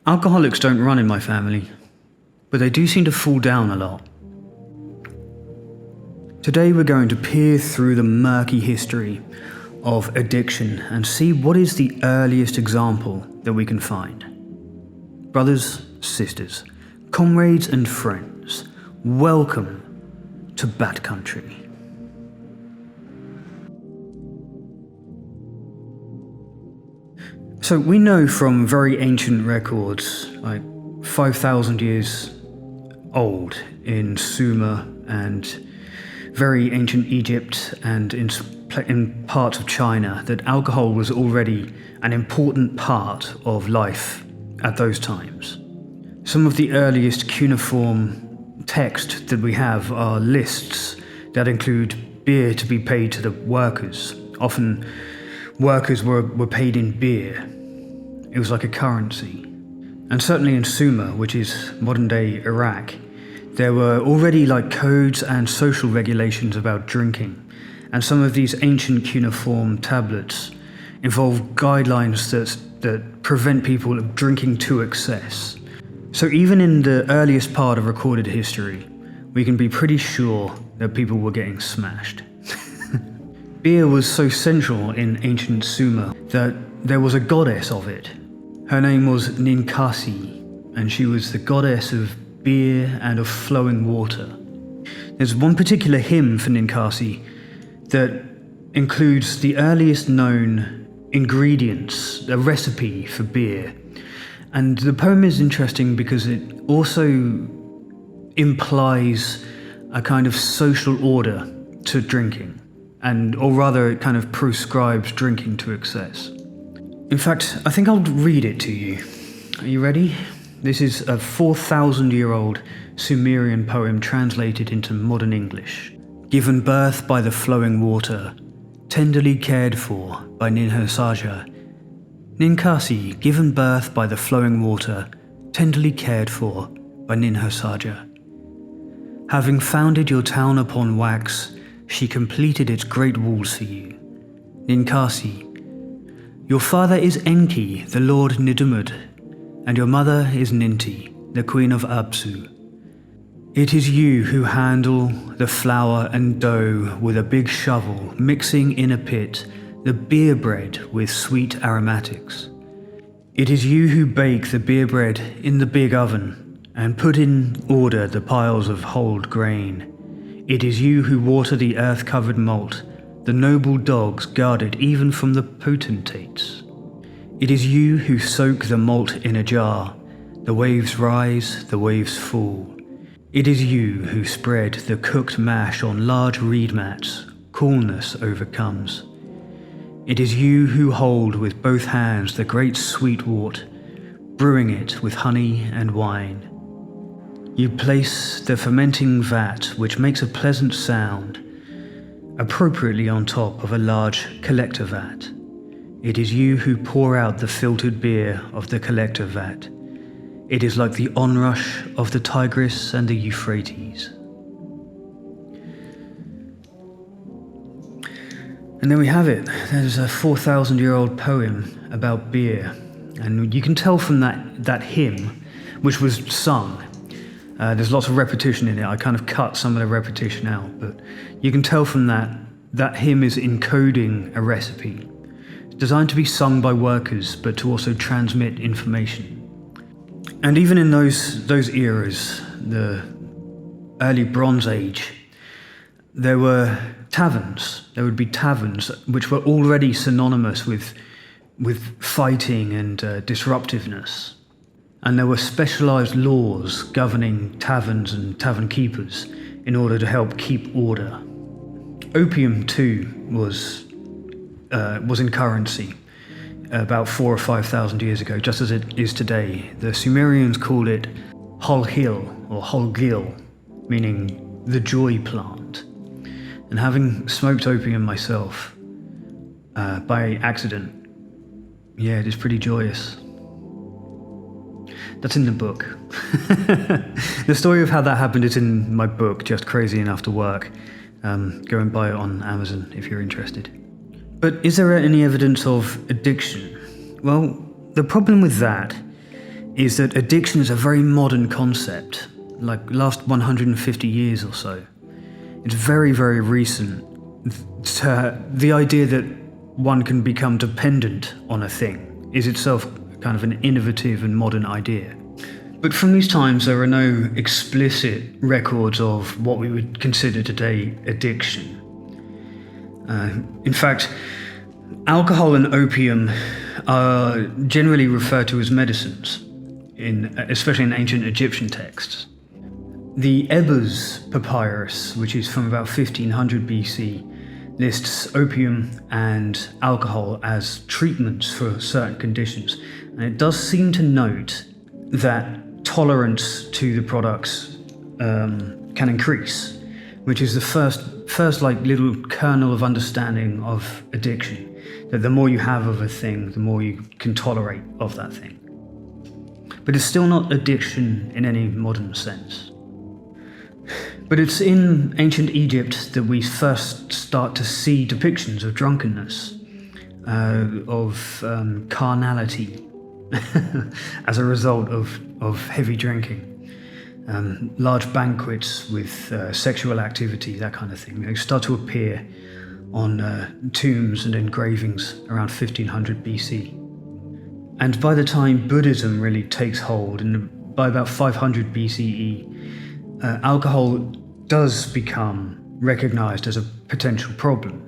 Alcoholics don't run in my family, but they do seem to fall down a lot. Today we're going to peer through the murky history of addiction and see what is the earliest example that we can find. Brothers, sisters, comrades and friends, welcome to Bad Country. So we know from very ancient records, like 5,000 years old in Sumer and very ancient Egypt and in parts of China, that alcohol was already an important part of life at those times. Some of the earliest cuneiform text that we have are lists that include beer to be paid to the workers. Often workers were paid in beer. It was like a currency. And certainly in Sumer, which is modern-day Iraq, there were already like codes and social regulations about drinking. And some of these ancient cuneiform tablets involve guidelines that prevent people of drinking to excess. So even in the earliest part of recorded history, we can be pretty sure that people were getting smashed. Beer was so central in ancient Sumer that there was a goddess of it. Her name was Ninkasi, and she was the goddess of beer and of flowing water. There's one particular hymn for Ninkasi that includes the earliest known ingredients, a recipe for beer. And the poem is interesting because it also implies a kind of social order to drinking, or rather it kind of prescribes drinking to excess. In fact, I think I'll read it to you. Are you ready? This is a 4,000-year-old Sumerian poem translated into modern English. Given birth by the flowing water, tenderly cared for by Ninhursagha. Ninkasi, given birth by the flowing water, tenderly cared for by Ninhursagha. Having founded your town upon wax, she completed its great walls for you. Ninkasi, your father is Enki, the lord Nidumud, and your mother is Ninti, the queen of Absu. It is you who handle the flour and dough with a big shovel, mixing in a pit the beer bread with sweet aromatics. It is you who bake the beer bread in the big oven and put in order the piles of hulled grain. It is you who water the earth-covered malt, the noble dogs guarded even from the potentates. It is you who soak the malt in a jar. The waves rise, the waves fall. It is you who spread the cooked mash on large reed mats. Coolness overcomes. It is you who hold with both hands the great sweet wort, brewing it with honey and wine. You place the fermenting vat, which makes a pleasant sound, appropriately on top of a large collector vat. It is you who pour out the filtered beer of the collector vat. It is like the onrush of the Tigris and the Euphrates. And then we have it. There's a 4,000-year-old poem about beer. And you can tell from that hymn, which was sung, there's lots of repetition in it. I kind of cut some of the repetition out, but you can tell from that hymn is encoding a recipe. It's designed to be sung by workers, but to also transmit information. And even in those eras, the early Bronze Age, there were taverns. There would be taverns which were already synonymous with fighting and disruptiveness. And there were specialized laws governing taverns and tavern keepers in order to help keep order. Opium too was in currency about 4,000 or 5,000 years ago, just as it is today. The Sumerians called it Holgil or Holgil, meaning the joy plant. And having smoked opium myself by accident, yeah, it is pretty joyous. That's in the book. The story of how that happened is in my book, Just Crazy Enough to Work. Go and buy it on Amazon if you're interested. But is there any evidence of addiction? Well, the problem with that is that addiction is a very modern concept, like last 150 years or so. It's very, very recent. The idea that one can become dependent on a thing is itself kind of an innovative and modern idea. But from these times, there are no explicit records of what we would consider today addiction. In fact, alcohol and opium are generally referred to as medicines, especially in ancient Egyptian texts. The Ebers Papyrus, which is from about 1500 BC, lists opium and alcohol as treatments for certain conditions. And it does seem to note that tolerance to the products can increase, which is the first like little kernel of understanding of addiction. That the more you have of a thing, the more you can tolerate of that thing. But it's still not addiction in any modern sense. But it's in ancient Egypt that we first start to see depictions of drunkenness, of carnality, as a result of heavy drinking. Large banquets with sexual activity, that kind of thing. They start to appear on tombs and engravings around 1500 BC. And by the time Buddhism really takes hold, and by about 500 BCE, alcohol does become recognized as a potential problem.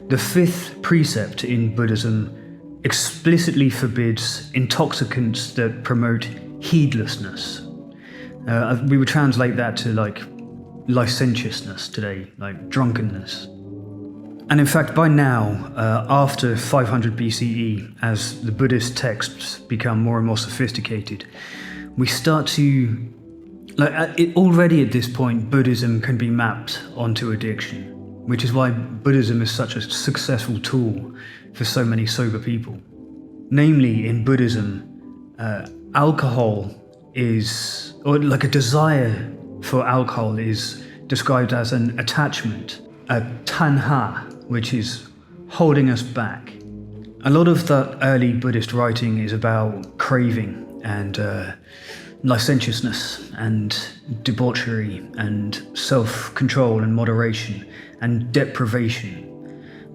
The fifth precept in Buddhism explicitly forbids intoxicants that promote heedlessness. We would translate that to like licentiousness today, like drunkenness. And in fact, by now, after 500 BCE, as the Buddhist texts become more and more sophisticated, we start to, already at this point, Buddhism can be mapped onto addiction, which is why Buddhism is such a successful tool for so many sober people. Namely, in Buddhism, alcohol is, or like a desire for alcohol is described as an attachment, a tanha, which is holding us back. A lot of the early Buddhist writing is about craving and licentiousness and debauchery and self-control and moderation and deprivation,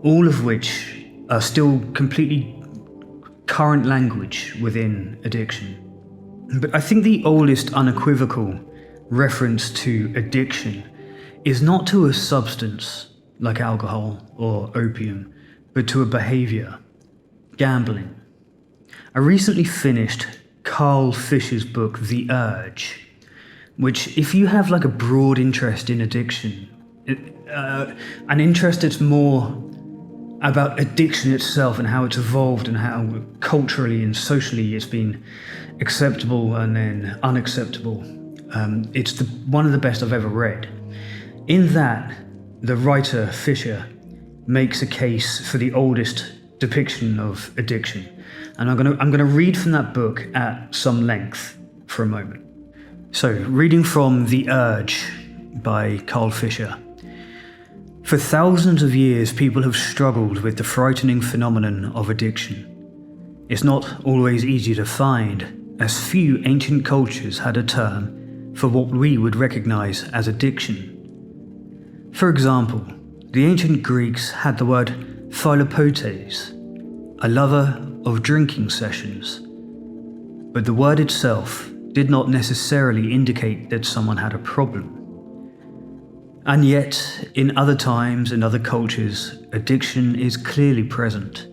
all of which are still completely current language within addiction. But I think the oldest unequivocal reference to addiction is not to a substance like alcohol or opium, but to a behavior, gambling. I recently finished Carl Fisher's book, The Urge, which, if you have like a broad interest in addiction, an interest that's more about addiction itself and how it's evolved and how culturally and socially it's been acceptable and then unacceptable, it's one of the best I've ever read. In that, the writer Fisher makes a case for the oldest depiction of addiction, and I'm going to read from that book at some length for a moment. So, reading from The Urge by Carl Fisher. For thousands of years, people have struggled with the frightening phenomenon of addiction. It's not always easy to find, as few ancient cultures had a term for what we would recognize as addiction. For example, the ancient Greeks had the word philopotes, a lover of drinking sessions, but the word itself did not necessarily indicate that someone had a problem. And yet, in other times and other cultures, addiction is clearly present.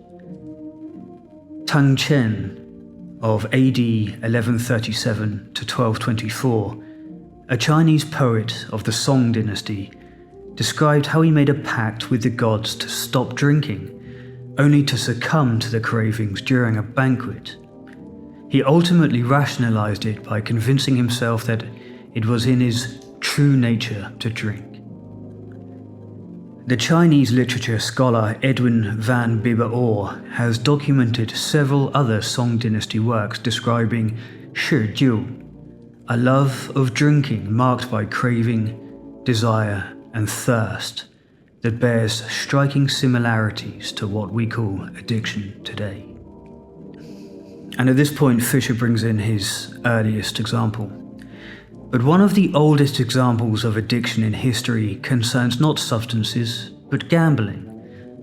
Tang Chen of AD 1137 to 1224, a Chinese poet of the Song dynasty, described how he made a pact with the gods to stop drinking, only to succumb to the cravings during a banquet. He ultimately rationalized it by convincing himself that it was in his true nature to drink. The Chinese literature scholar Edwin van Bibber-Orr has documented several other Song dynasty works describing shi jiu, a love of drinking marked by craving, desire, and thirst that bears striking similarities to what we call addiction today. And at this point, Fisher brings in his earliest example. But one of the oldest examples of addiction in history concerns not substances, but gambling,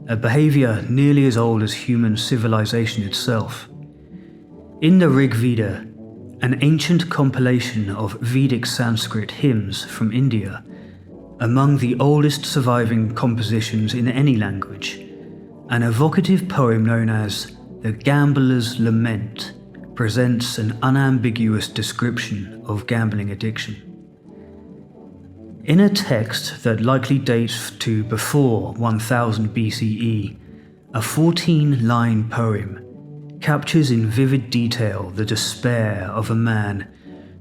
a behavior nearly as old as human civilization itself. In the Rig Veda, an ancient compilation of Vedic Sanskrit hymns from India, among the oldest surviving compositions in any language, an evocative poem known as The Gambler's Lament presents an unambiguous description of gambling addiction. In a text that likely dates to before 1000 BCE, a 14-line poem captures in vivid detail the despair of a man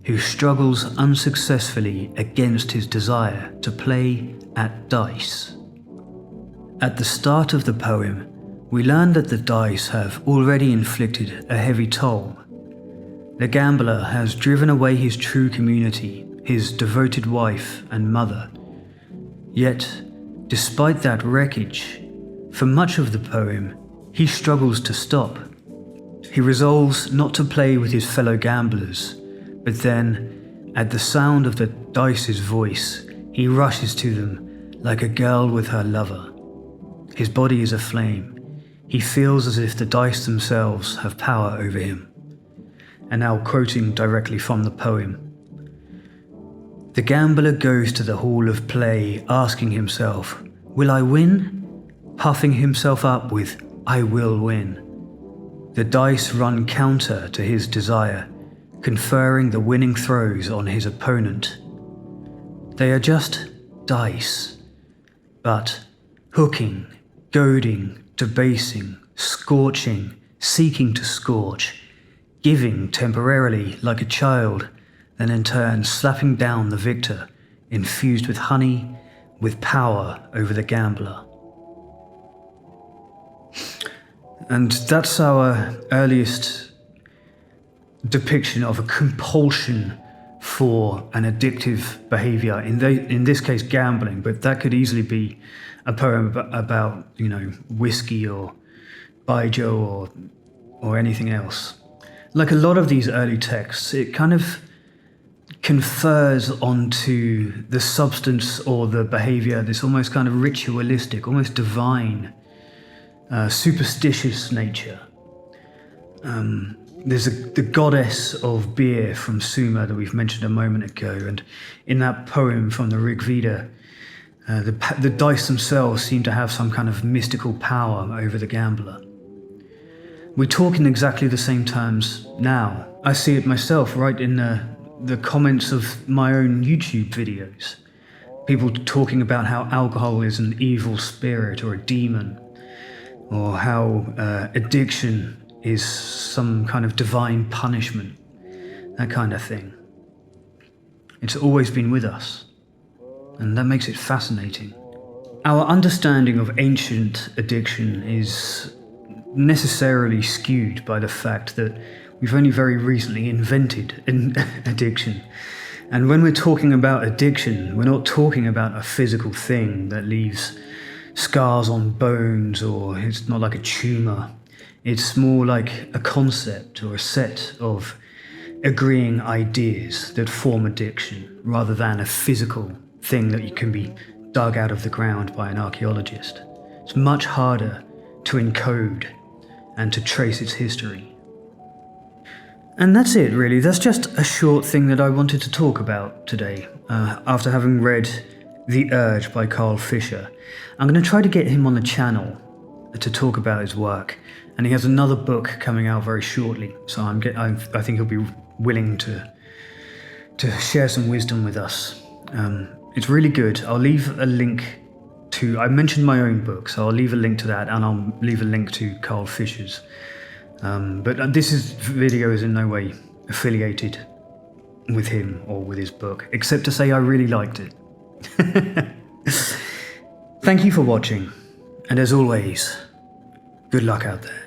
who struggles unsuccessfully against his desire to play at dice. At the start of the poem, we learn that the dice have already inflicted a heavy toll. The gambler has driven away his true community, his devoted wife and mother. Yet, despite that wreckage, for much of the poem, he struggles to stop. He resolves not to play with his fellow gamblers, but then, at the sound of the dice's voice, he rushes to them like a girl with her lover. His body is aflame. He feels as if the dice themselves have power over him. And now quoting directly from the poem. The gambler goes to the hall of play, asking himself, "Will I win?" Puffing himself up with, "I will win." The dice run counter to his desire, conferring the winning throws on his opponent. They are just dice, but hooking, goading, debasing, scorching, seeking to scorch, giving temporarily like a child, then in turn slapping down the victor, infused with honey, with power over the gambler. And that's our earliest depiction of a compulsion for an addictive behavior, in this case gambling, but that could easily be a poem about, whiskey or baijiu or anything else. Like a lot of these early texts, it kind of confers onto the substance or the behavior this almost kind of ritualistic, almost divine, superstitious nature. There's the goddess of beer from Sumer that we've mentioned a moment ago, and in that poem from the Rig Veda, the dice themselves seem to have some kind of mystical power over the gambler. We talk in exactly the same terms now. I see it myself right in the comments of my own YouTube videos. People talking about how alcohol is an evil spirit or a demon, or how addiction is some kind of divine punishment, that kind of thing. It's always been with us, and that makes it fascinating. Our understanding of ancient addiction is necessarily skewed by the fact that we've only very recently invented addiction. And when we're talking about addiction, we're not talking about a physical thing that leaves scars on bones, or it's not like a tumor. It's more like a concept or a set of agreeing ideas that form addiction, rather than a physical thing that you can be dug out of the ground by an archaeologist. It's much harder to encode and to trace its history. And that's it, really. That's just a short thing that I wanted to talk about today, after having read The Urge by Carl Fisher. I'm going to try to get him on the channel to talk about his work, and he has another book coming out very shortly, so I think he'll be willing to share some wisdom with us. It's really good. I'll leave a link to, I mentioned my own book, so I'll leave a link to that, and I'll leave a link to Carl Fisher's. But this video is in no way affiliated with him or with his book, except to say I really liked it. Thank you for watching, and as always, good luck out there.